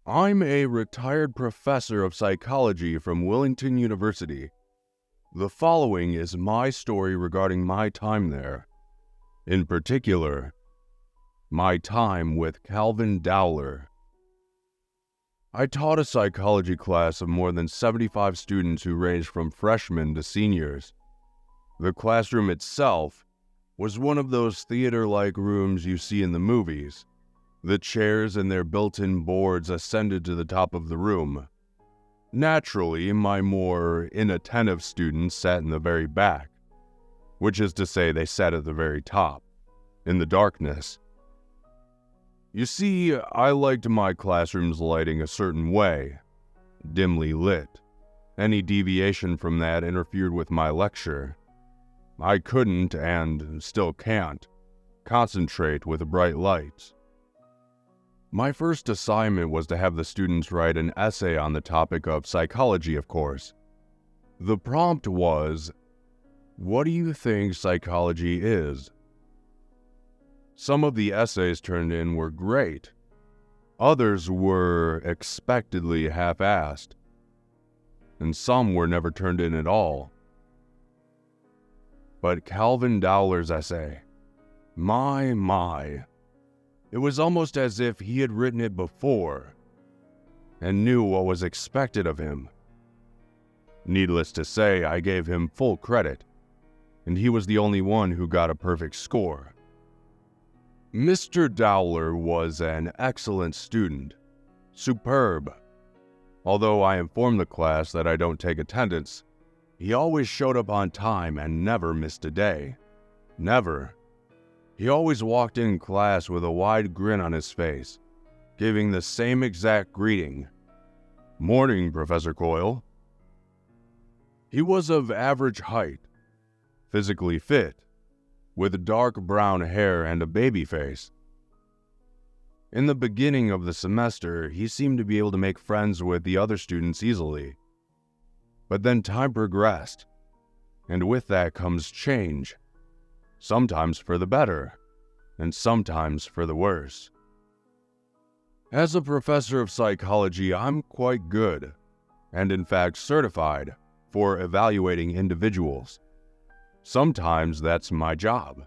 I'm a retired professor of psychology from Wellington University. The following is my story regarding my time there. In particular, my time with Calvin Dowler. I taught a psychology class of more than 75 students who ranged from freshmen to seniors. The classroom itself was one of those theater-like rooms you see in the movies. The chairs and their built-in boards ascended to the top of the room. Naturally, my more inattentive students sat in the very back, which is to say they sat at the very top, in the darkness. You see, I liked my classroom's lighting a certain way, dimly lit. Any deviation from that interfered with my lecture. I couldn't, and still can't, concentrate with bright lights. My first assignment was to have the students write an essay on the topic of psychology, of course. The prompt was, "What do you think psychology is?" Some of the essays turned in were great. Others were expectedly half-assed. And some were never turned in at all. But Calvin Dowler's essay, my. It was almost as if he had written it before and knew what was expected of him. Needless to say, I gave him full credit, and he was the only one who got a perfect score. Mr. Dowler was an excellent student, superb. Although I informed the class that I don't take attendance, he always showed up on time and never missed a day. Never. He always walked in class with a wide grin on his face, giving the same exact greeting. "Morning, Professor Coyle." He was of average height, physically fit, with dark brown hair and a baby face. In the beginning of the semester, he seemed to be able to make friends with the other students easily. But then time progressed, and with that comes change. Sometimes for the better, and sometimes for the worse. As a professor of psychology, I'm quite good, and in fact certified, for evaluating individuals. Sometimes that's my job.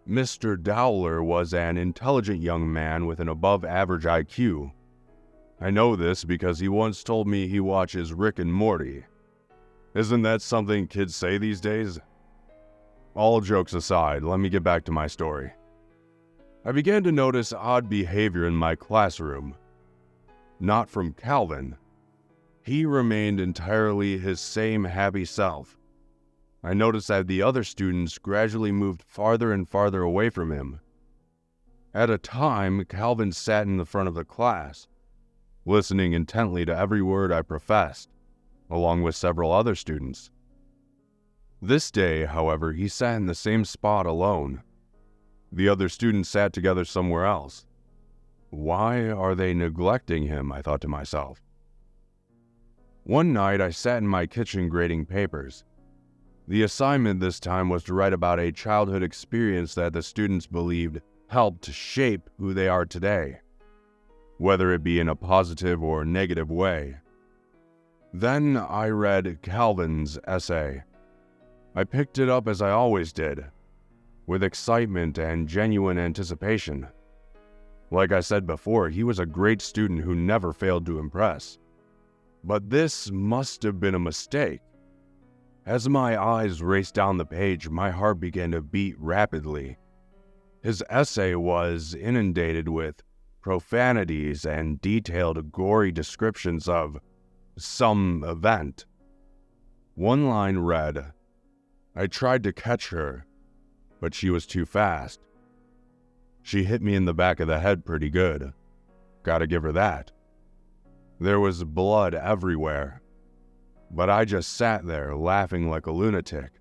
Mr. Dowler was an intelligent young man with an above-average IQ. I know this because he once told me he watches Rick and Morty. Isn't that something kids say these days? All jokes aside, let me get back to my story. I began to notice odd behavior in my classroom. Not from Calvin. He remained entirely his same happy self. I noticed that the other students gradually moved farther and farther away from him. At a time, Calvin sat in the front of the class, listening intently to every word I professed, along with several other students. This day, however, he sat in the same spot alone. The other students sat together somewhere else. Why are they neglecting him, I thought to myself. One night, I sat in my kitchen grading papers. The assignment this time was to write about a childhood experience that the students believed helped to shape who they are today, whether it be in a positive or negative way. Then I read Calvin's essay. I picked it up as I always did, with excitement and genuine anticipation. Like I said before, he was a great student who never failed to impress. But this must have been a mistake. As my eyes raced down the page, my heart began to beat rapidly. His essay was inundated with profanities and detailed, gory descriptions of some event. One line read, "I tried to catch her, but she was too fast. She hit me in the back of the head pretty good. Gotta give her that." There was blood everywhere, but I just sat there laughing like a lunatic.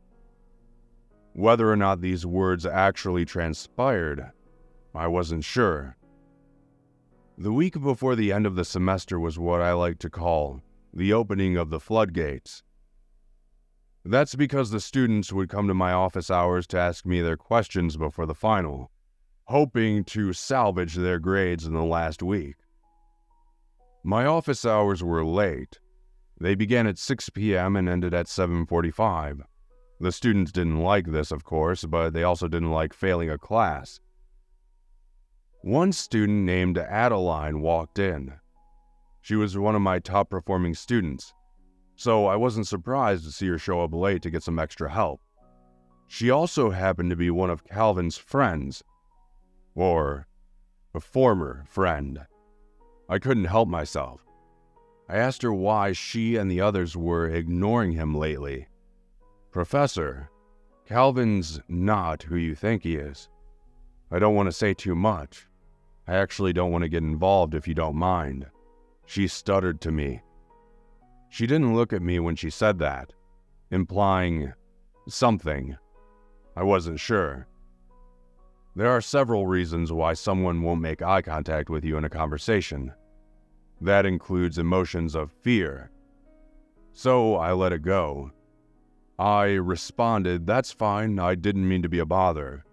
Whether or not these words actually transpired, I wasn't sure. The week before the end of the semester was what I like to call the opening of the floodgates. That's because the students would come to my office hours to ask me their questions before the final, hoping to salvage their grades in the last week. My office hours were late. They began at 6 p.m. and ended at 7:45. The students didn't like this, of course, but they also didn't like failing a class. One student named Adeline walked in. She was one of my top-performing students, so I wasn't surprised to see her show up late to get some extra help. She also happened to be one of Calvin's friends, or a former friend. I couldn't help myself. I asked her why she and the others were ignoring him lately. "Professor, Calvin's not who you think he is. I don't want to say too much. I actually don't want to get involved if you don't mind," she stuttered to me. She didn't look at me when she said that, implying something. I wasn't sure. There are several reasons why someone won't make eye contact with you in a conversation. That includes emotions of fear. So I let it go. I responded, "That's fine, I didn't mean to be a bother.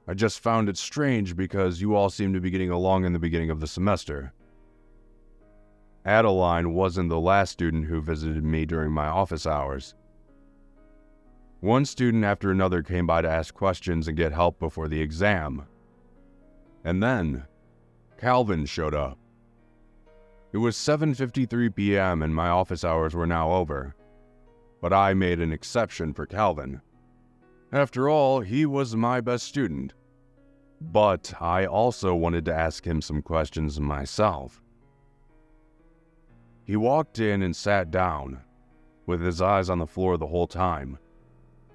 I just found it strange because you all seem to be getting along in the beginning of the semester." Adeline wasn't the last student who visited me during my office hours. One student after another came by to ask questions and get help before the exam. And then, Calvin showed up. It was 7:53 p.m. and my office hours were now over. But I made an exception for Calvin. After all, he was my best student. But I also wanted to ask him some questions myself. He walked in and sat down, with his eyes on the floor the whole time.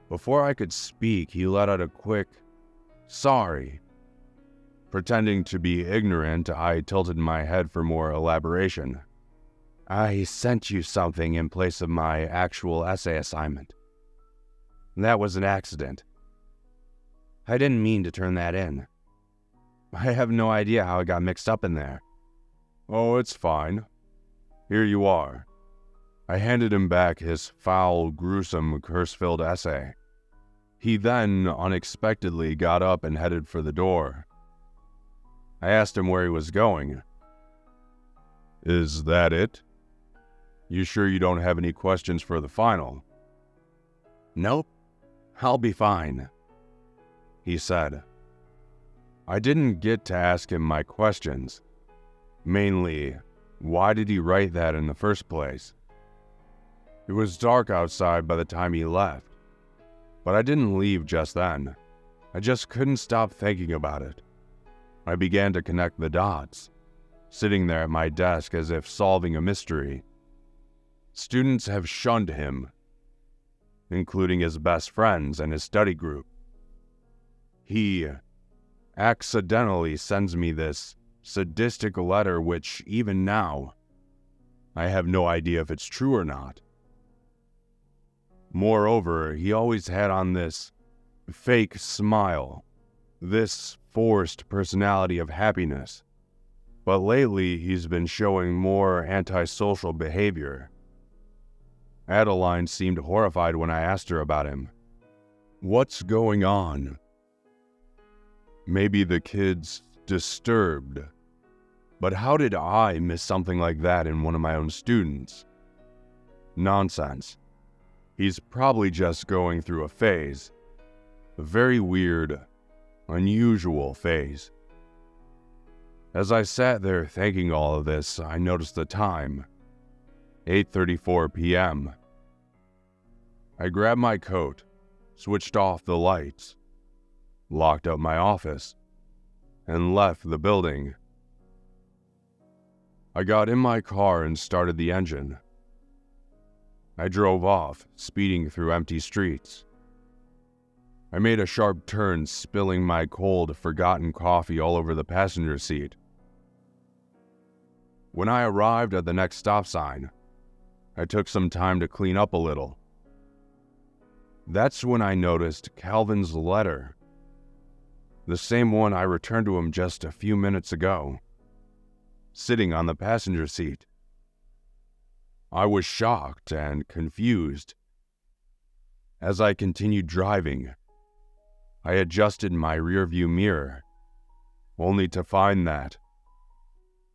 Before I could speak, he let out a quick, "Sorry." Pretending to be ignorant, I tilted my head for more elaboration. "I sent you something in place of my actual essay assignment. That was an accident. I didn't mean to turn that in. I have no idea how it got mixed up in there." "Oh, it's fine. Here you are." I handed him back his foul, gruesome, curse-filled essay. He then unexpectedly got up and headed for the door. I asked him where he was going. "Is that it? You sure you don't have any questions for the final?" "Nope, I'll be fine," he said. I didn't get to ask him my questions. Mainly, why did he write that in the first place? It was dark outside by the time he left, but I didn't leave just then. I just couldn't stop thinking about it. I began to connect the dots, sitting there at my desk as if solving a mystery. Students have shunned him, including his best friends and his study group. He accidentally sends me this sadistic letter which, even now, I have no idea if it's true or not. Moreover, he always had on this fake smile, this forced personality of happiness. But lately, he's been showing more antisocial behavior. Adeline seemed horrified when I asked her about him. "What's going on?" Maybe the kid's disturbed. But how did I miss something like that in one of my own students? Nonsense. He's probably just going through a phase. A very weird, unusual phase. As I sat there thinking all of this, I noticed the time. 8:34 p.m. I grabbed my coat, switched off the lights, locked up my office, and left the building. I got in my car and started the engine. I drove off, speeding through empty streets. I made a sharp turn, spilling my cold, forgotten coffee all over the passenger seat. When I arrived at the next stop sign, I took some time to clean up a little. That's when I noticed Calvin's letter, the same one I returned to him just a few minutes ago, sitting on the passenger seat. I was shocked and confused. As I continued driving, I adjusted my rearview mirror, only to find that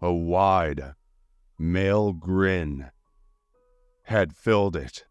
a wide, male grin had filled it.